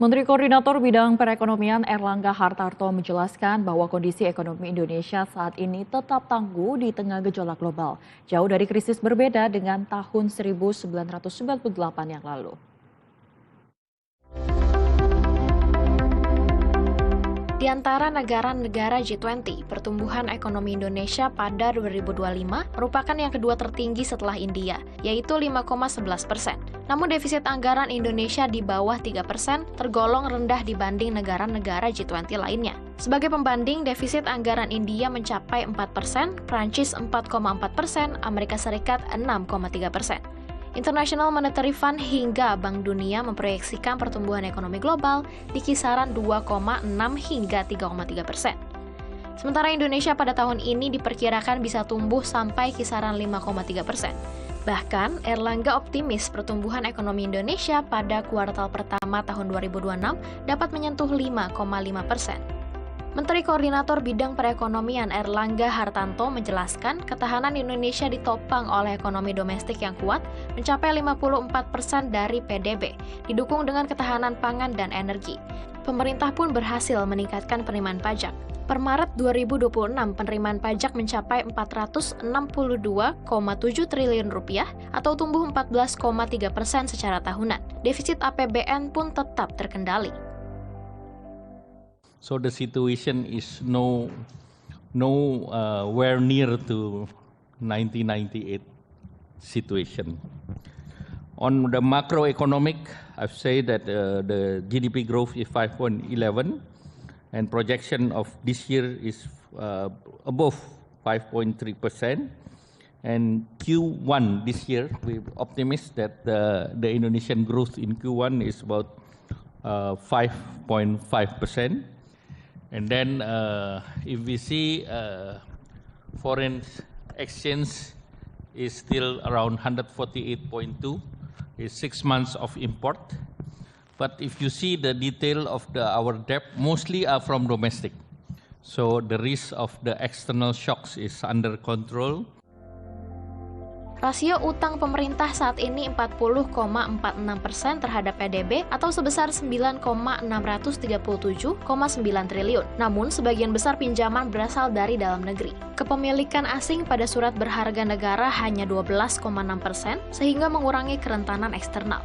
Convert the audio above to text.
Menteri Koordinator Bidang Perekonomian Erlangga Hartarto menjelaskan bahwa kondisi ekonomi Indonesia saat ini tetap tangguh di tengah gejolak global, jauh dari krisis berbeda dengan tahun 1998 yang lalu. Di antara negara-negara G20, pertumbuhan ekonomi Indonesia pada 2025 merupakan yang kedua tertinggi setelah India, yaitu 5,11%. Namun defisit anggaran Indonesia di bawah 3% tergolong rendah dibanding negara-negara G20 lainnya. Sebagai pembanding, defisit anggaran India mencapai 4%, Prancis 4,4%, Amerika Serikat 6,3%. International Monetary Fund hingga Bank Dunia memproyeksikan pertumbuhan ekonomi global di kisaran 2,6 hingga 3,3%. Sementara Indonesia pada tahun ini diperkirakan bisa tumbuh sampai kisaran 5,3%. Bahkan, Erlangga optimis pertumbuhan ekonomi Indonesia pada kuartal pertama tahun 2026 dapat menyentuh 5,5%. Menteri Koordinator Bidang Perekonomian Erlangga Hartarto menjelaskan ketahanan Indonesia ditopang oleh ekonomi domestik yang kuat mencapai 54% dari PDB, didukung dengan ketahanan pangan dan energi. Pemerintah pun berhasil meningkatkan penerimaan pajak. Per Maret 2026, penerimaan pajak mencapai 462,7 triliun rupiah atau tumbuh 14,3% secara tahunan. Defisit APBN pun tetap terkendali. So the situation is nowhere near to 1998 situation. On the macroeconomic, I've said that the GDP growth is 5.11, and projection of this year is above 5.3%. And Q1 this year, we're optimistic that the Indonesian growth in Q1 is about 5.5%. And then if we see foreign exchange is still around 148.2, is 6 months of import. But if you see the detail of our debt, mostly are from domestic. So the risk of the external shocks is under control. Rasio utang pemerintah saat ini 40,46% terhadap PDB atau sebesar 9,637,9 triliun. Namun, sebagian besar pinjaman berasal dari dalam negeri. Kepemilikan asing pada surat berharga negara hanya 12,6%, sehingga mengurangi kerentanan eksternal.